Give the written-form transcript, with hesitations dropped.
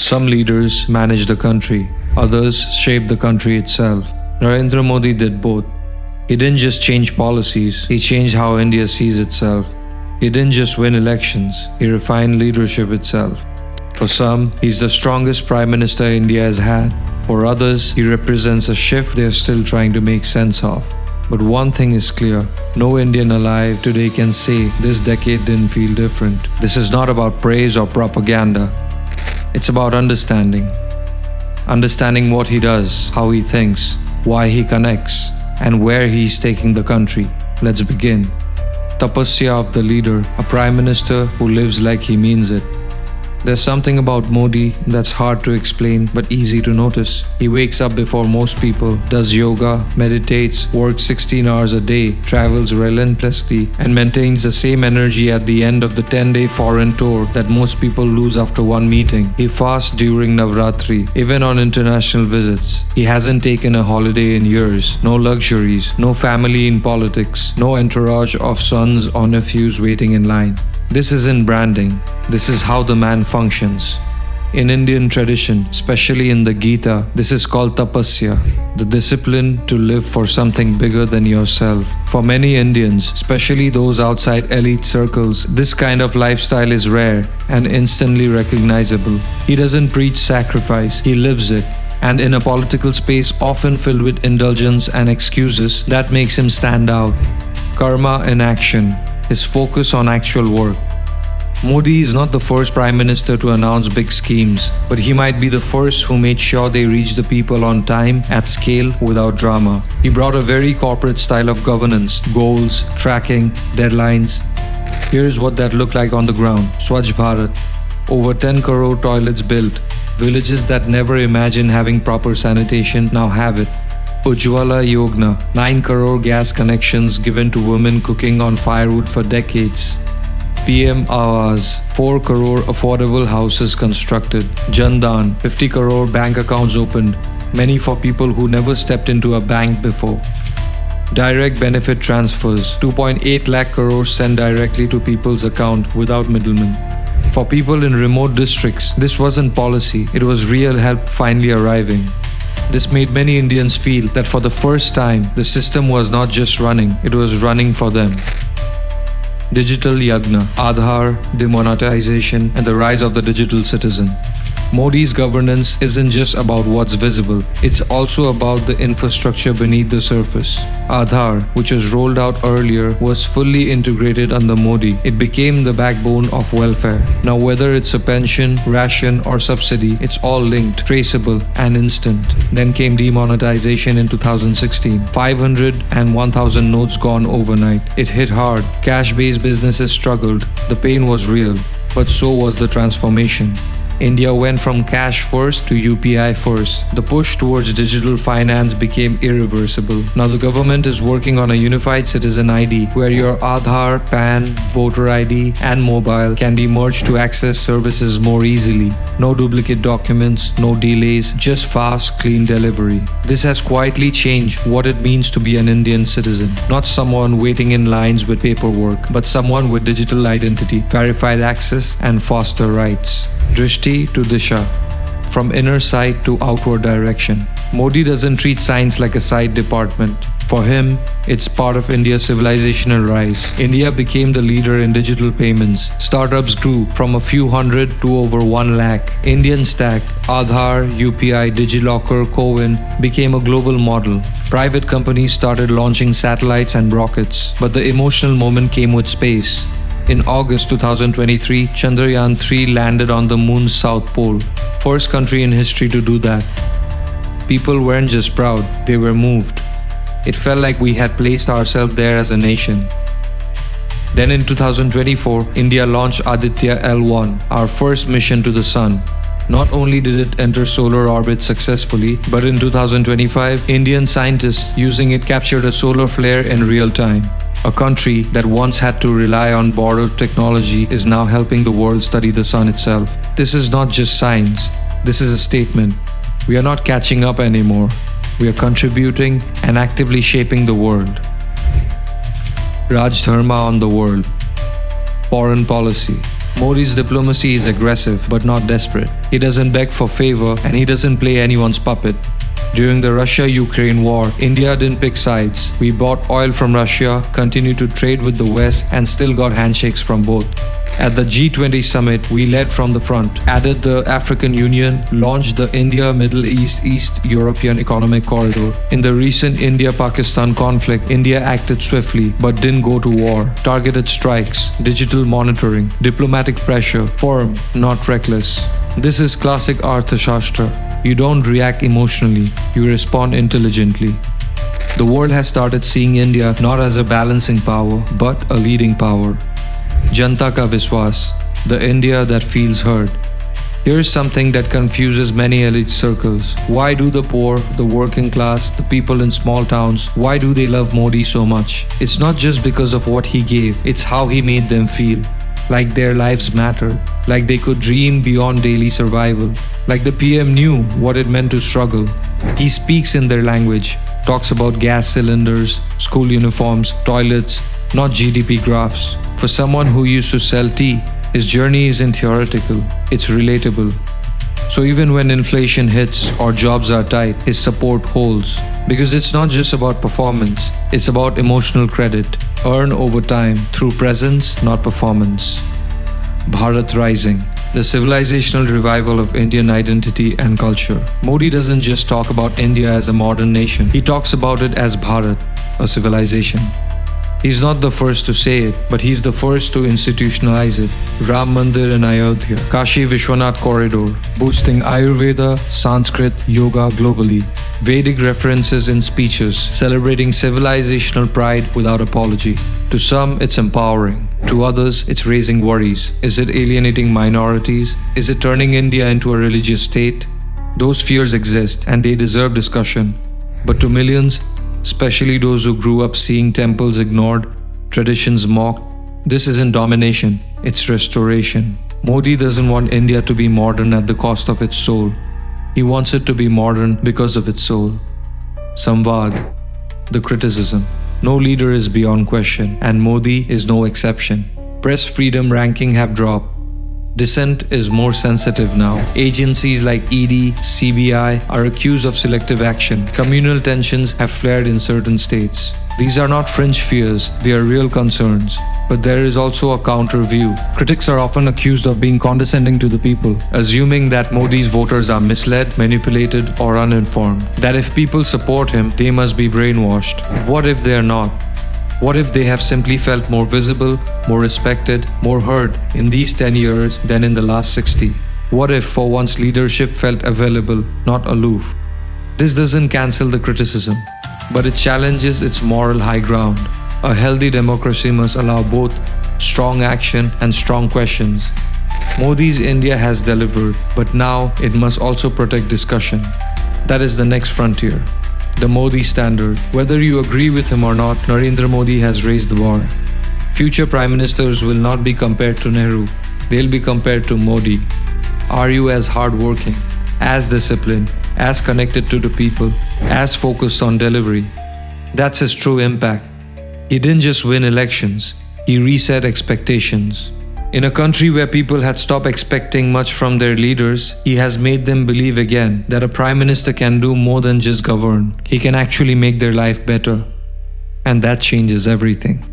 Some leaders manage the country, others shape the country itself. Narendra Modi did both. He didn't just change policies, he changed how India sees itself. He didn't just win elections, he refined leadership itself. For some, he's the strongest Prime Minister India has had. For others, he represents a shift they are still trying to make sense of. But one thing is clear, no Indian alive today can say this decade didn't feel different. This is not about praise or propaganda. It's about understanding. Understanding what he does, how he thinks, why he connects, and where he's taking the country. Let's begin. Tapasya of the leader, a Prime Minister who lives like he means it. There's something about Modi that's hard to explain but easy to notice. He wakes up before most people, does yoga, meditates, works 16 hours a day, travels relentlessly, and maintains the same energy at the end of the 10-day foreign tour that most people lose after one meeting. He fasts during Navratri, even on international visits. He hasn't taken a holiday in years, no luxuries, no family in politics, no entourage of sons or nephews waiting in line. This isn't branding, this is how the man functions. In Indian tradition, especially in the Gita, this is called Tapasya, the discipline to live for something bigger than yourself. For many Indians, especially those outside elite circles, this kind of lifestyle is rare and instantly recognizable. He doesn't preach sacrifice, he lives it. And in a political space often filled with indulgence and excuses, that makes him stand out. Karma in action. His focus on actual work. Modi is not the first Prime Minister to announce big schemes, but he might be the first who made sure they reach the people on time, at scale, without drama. He brought a very corporate style of governance, goals, tracking, deadlines. Here's what that looked like on the ground. Swachh Bharat. Over 10 crore toilets built. Villages that never imagined having proper sanitation now have it. Ujjwala Yagna, 9 crore gas connections given to women cooking on firewood for decades. PM Awas, 4 crore affordable houses constructed. Jandan, 50 crore bank accounts opened, many for people who never stepped into a bank before. Direct benefit transfers, 2.8 lakh crores sent directly to people's account without middlemen. For people in remote districts, this wasn't policy, it was real help finally arriving. This made many Indians feel that for the first time, the system was not just running, it was running for them. Digital Yagna, Aadhaar, demonetization, and the rise of the digital citizen. Modi's governance isn't just about what's visible, it's also about the infrastructure beneath the surface. Aadhaar, which was rolled out earlier, was fully integrated under Modi. It became the backbone of welfare. Now whether it's a pension, ration or subsidy, it's all linked, traceable and instant. Then came demonetization in 2016. 500 and 1000 notes gone overnight. It hit hard. Cash-based businesses struggled. The pain was real, but so was the transformation. India went from cash first to UPI first. The push towards digital finance became irreversible. Now the government is working on a unified citizen ID where your Aadhaar, PAN, voter ID and mobile can be merged to access services more easily. No duplicate documents, no delays, just fast, clean delivery. This has quietly changed what it means to be an Indian citizen. Not someone waiting in lines with paperwork, but someone with digital identity, verified access and faster rights. Drishti to Disha, from inner sight to outward direction. Modi doesn't treat science like a side department. For him, it's part of India's civilisational rise. India became the leader in digital payments. Startups grew from a few hundred to over 1 lakh. Indian Stack, Aadhaar, UPI, DigiLocker, CoWIN became a global model. Private companies started launching satellites and rockets. But the emotional moment came with space. In August 2023, Chandrayaan-3 landed on the moon's south pole. First country in history to do that. People weren't just proud, they were moved. It felt like we had placed ourselves there as a nation. Then in 2024, India launched Aditya L1, our first mission to the sun. Not only did it enter solar orbit successfully, but in 2025, Indian scientists using it captured a solar flare in real time. A country that once had to rely on borrowed technology is now helping the world study the sun itself. This is not just science, this is a statement. We are not catching up anymore. We are contributing and actively shaping the world. Dharma on the world. Foreign policy. Modi's diplomacy is aggressive but not desperate. He doesn't beg for favor and he doesn't play anyone's puppet. During the Russia-Ukraine war, India didn't pick sides. We bought oil from Russia, continued to trade with the West, and still got handshakes from both. At the G20 summit, we led from the front, added the African Union, launched the India-Middle East-East European Economic Corridor. In the recent India-Pakistan conflict, India acted swiftly but didn't go to war. Targeted strikes, digital monitoring, diplomatic pressure, firm, not reckless. This is classic Arthashastra. You don't react emotionally, you respond intelligently. The world has started seeing India not as a balancing power, but a leading power. Janata ka Vishwas, the India that feels heard. Here's something that confuses many elite circles. Why do the poor, the working class, the people in small towns, why do they love Modi so much? It's not just because of what he gave, it's how he made them feel. Like their lives mattered, like they could dream beyond daily survival, like the PM knew what it meant to struggle. He speaks in their language, talks about gas cylinders, school uniforms, toilets, not GDP graphs. For someone who used to sell tea, his journey isn't theoretical, it's relatable. So even when inflation hits or jobs are tight, his support holds. Because it's not just about performance, it's about emotional credit, earned over time through presence, not performance. Bharat Rising, the civilisational revival of Indian identity and culture. Modi doesn't just talk about India as a modern nation, he talks about it as Bharat, a civilization. He's not the first to say it, but he's the first to institutionalize it. Ram Mandir in Ayodhya, Kashi Vishwanath Corridor, boosting Ayurveda, Sanskrit, yoga globally. Vedic references in speeches, celebrating civilizational pride without apology. To some, it's empowering. To others, it's raising worries. Is it alienating minorities? Is it turning India into a religious state? Those fears exist and they deserve discussion. But to millions, especially those who grew up seeing temples ignored, traditions mocked, this isn't domination, it's restoration. Modi doesn't want India to be modern at the cost of its soul. He wants it to be modern because of its soul. Samvad, the criticism. No leader is beyond question, and Modi is no exception. Press freedom ranking have dropped. Dissent is more sensitive now. Agencies like ED, CBI are accused of selective action. Communal tensions have flared in certain states. These are not fringe fears, they are real concerns. But there is also a counter view. Critics are often accused of being condescending to the people, assuming that Modi's voters are misled, manipulated, or uninformed. That if people support him, they must be brainwashed. What if they are not? What if they have simply felt more visible, more respected, more heard in these 10 years than in the last 60? What if for once leadership felt available, not aloof? This doesn't cancel the criticism, but it challenges its moral high ground. A healthy democracy must allow both strong action and strong questions. Modi's India has delivered, but now it must also protect discussion. That is the next frontier. The Modi standard. Whether you agree with him or not, Narendra Modi has raised the bar. Future prime ministers will not be compared to Nehru, they'll be compared to Modi. Are you as hardworking, as disciplined, as connected to the people, as focused on delivery? That's his true impact. He didn't just win elections, he reset expectations. In a country where people had stopped expecting much from their leaders, he has made them believe again that a prime minister can do more than just govern. He can actually make their life better. And that changes everything.